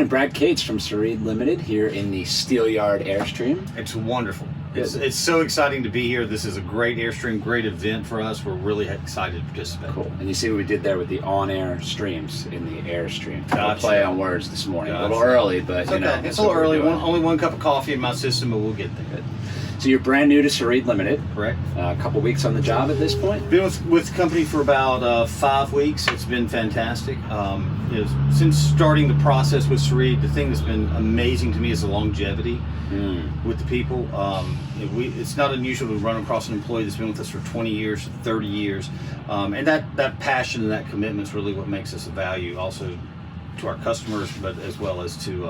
joined Brad Cates from Sarreid Ltd here in the Steelyard Airstream. It's wonderful. It's so exciting to be here. This is a great Airstream, great event for us. We're really excited to participate. Cool. And you see what we did there with the on-air streams in the Airstream. Gotcha. Play on words this morning. Gotcha. A little early, but it's you know. It's a little early. Only one cup of coffee in my system, but we'll get there. Good. So you're brand new to Sarreid Ltd. Correct. A couple weeks on the job at this point? Been with the company for about 5 weeks. It's been fantastic. Since starting the process with Sarreid, the thing that's been amazing to me is the longevity with the people. It's not unusual to run across an employee that's been with us for 20 years, 30 years. And that passion and that commitment is really what makes us a value also to our customers, but as well as to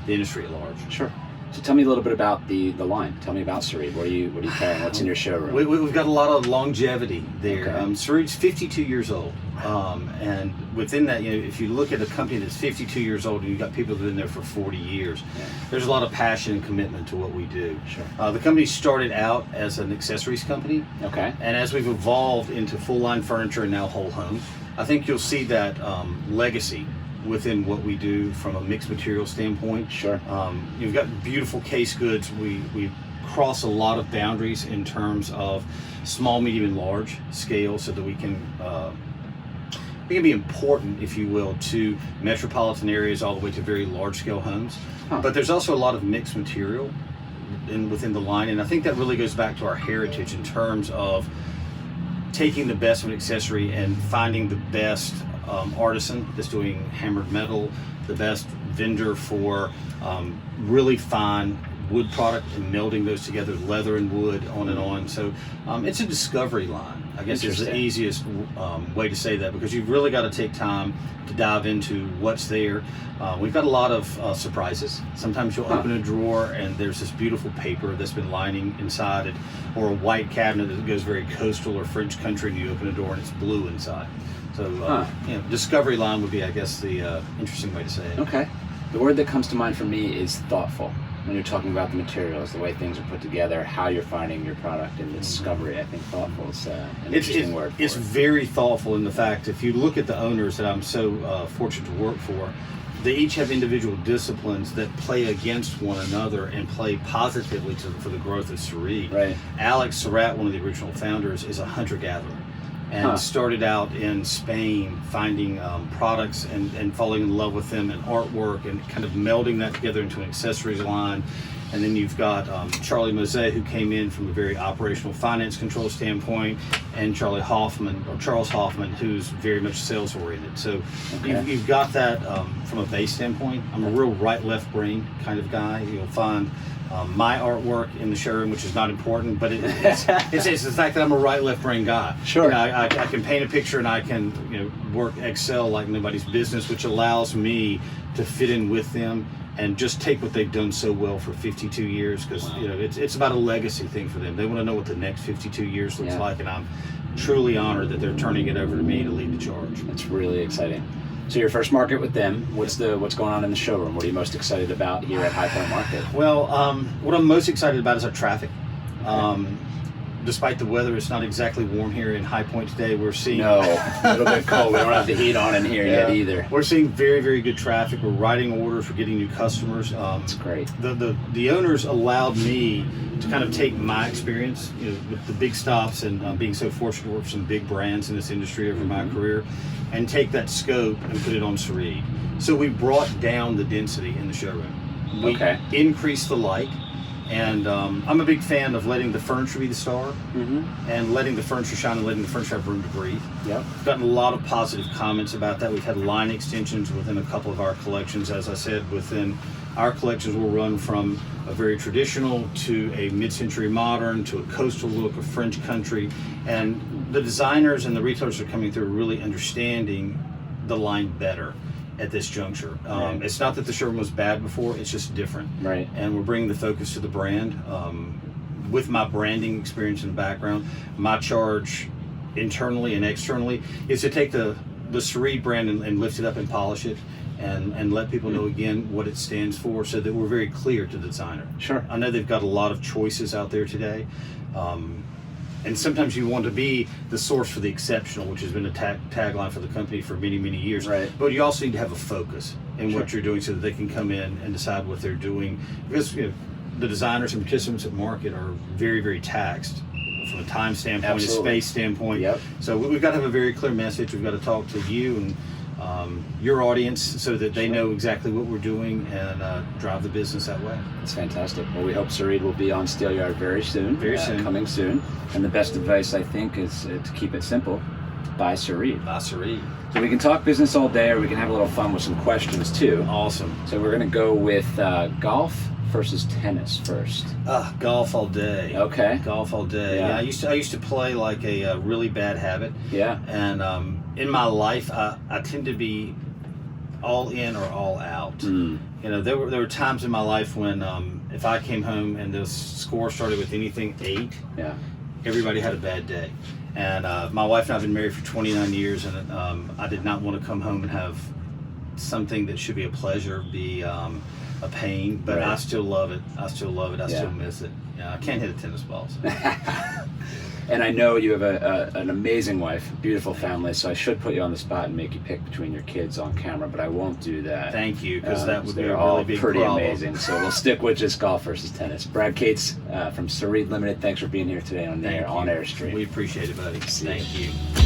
the industry at large. Sure. So tell me a little bit about the line. Tell me about Sarreid. What are you carrying? What's in your showroom? We've got a lot of longevity there. Okay. Sarreid's 52 years old, and within that, if you look at a company that's 52 years old and you've got people that have been there for 40 years, there's a lot of passion and commitment to what we do. Sure. The company started out as an accessories company. Okay. And as we've evolved into full line furniture and now whole home, I think you'll see that legacy within what we do from a mixed material standpoint. Sure. You've got beautiful case goods. We cross a lot of boundaries in terms of small, medium, and large scale, so that we can be important, if you will, to metropolitan areas all the way to very large scale homes. But there's also a lot of mixed material within the line, and I think that really goes back to our heritage in terms of taking the best of an accessory and finding the best artisan that's doing hammered metal, the best vendor for really fine wood product and melding those together, leather and wood, on and on. So it's a discovery line, I guess is the easiest way to say that, because you've really got to take time to dive into what's there. We've got a lot of surprises. Sometimes you'll open a drawer and there's this beautiful paper that's been lining inside it, or a white cabinet that goes very coastal or French country, and you open a door and it's blue inside. So, discovery line would be, I guess, the interesting way to say it. Okay. The word that comes to mind for me is thoughtful. When you're talking about the materials, the way things are put together, how you're finding your product, and discovery, I think thoughtful is an interesting word for It's very thoughtful in the fact, if you look at the owners that I'm so fortunate to work for, they each have individual disciplines that play against one another and play positively for the growth of Sarreid. Right. Alex Surratt, one of the original founders, is a hunter-gatherer. And started out in Spain finding products and falling in love with them and artwork and kind of melding that together into an accessories line. And then you've got Charlie Mose, who came in from a very operational finance control standpoint, and Charles Hoffman, who's very much sales oriented. So you've got that from a base standpoint. I'm a real right-left brain kind of guy. You'll find my artwork in the showroom, which is not important, but it's the fact that I'm a right-left brain guy. Sure. I can paint a picture and I can work Excel like nobody's business, which allows me to fit in with them and just take what they've done so well for 52 years, because it's about a legacy thing for them. They want to know what the next 52 years looks like, and I'm truly honored that they're turning it over to me to lead the charge. That's really exciting. So your first market with them, what's going on in the showroom? What are you most excited about here at High Point Market? Well, what I'm most excited about is our traffic. Despite the weather, it's not exactly warm here in High Point today. We're seeing a little bit cold. We don't have the heat on in here yet either. We're seeing very, very good traffic. We're writing orders. We're getting new customers. That's great. The owners allowed me to kind of take my experience, with the big stops and being so fortunate to work for some big brands in this industry over my career, and take that scope and put it on Sarreid. So we brought down the density in the showroom. We increased the light. And I'm a big fan of letting the furniture be the star, and letting the furniture shine and letting the furniture have room to breathe. I've gotten a lot of positive comments about that. We've had line extensions within a couple of our collections. As I said, within our collections, we'll run from a very traditional to a mid-century modern to a coastal look, a French country. And the designers and the retailers are coming through really understanding the line better at this juncture. It's not that the showroom was bad before, it's just different. Right. And we're bringing the focus to the brand. With my branding experience and background, my charge internally and externally is to take the Sarreid brand and lift it up and polish it and let people know again what it stands for, so that we're very clear to the designer. Sure. I know they've got a lot of choices out there today. And sometimes you want to be the source for the exceptional, which has been a tagline for the company for many, many years. Right. But you also need to have a focus. in what you're doing, so that they can come in and decide what they're doing. Because the designers and participants at market are very, very taxed from a time standpoint, a space standpoint. Yep. So we've got to have a very clear message. We've got to talk to you and your audience, so that they know exactly what we're doing and drive the business that way. It's fantastic. Well, we hope Sarreid will be on Steelyard very soon. Very soon. Coming soon. And the best advice, I think, is to keep it simple. Buy Sarreid. Buy Sarreid. So we can talk business all day, or we can have a little fun with some questions too. Awesome. So we're going to go with golf versus tennis first. Golf all day. Okay. Golf all day. Yeah. Yeah, I used to play like a really bad habit. Yeah. And in my life, I tend to be all in or all out. There were times in my life when if I came home and the score started with anything 8, yeah, everybody had a bad day. And my wife and I have been married for 29 years, and I did not want to come home and have something that should be a pleasure be a pain. But right. I still love it. I still Yeah. still miss it. Yeah, I can't hit a tennis ball. So. And I know you have an amazing wife, beautiful family, so I should put you on the spot and make you pick between your kids on camera, but I won't do that. Thank you, because that would be they're a all really big pretty problem. amazing. So we'll stick with just golf versus tennis. Brad Cates from Sarreid Ltd, thanks for being here today on Thank you. Airstream. We appreciate it, buddy. See Thank you. you.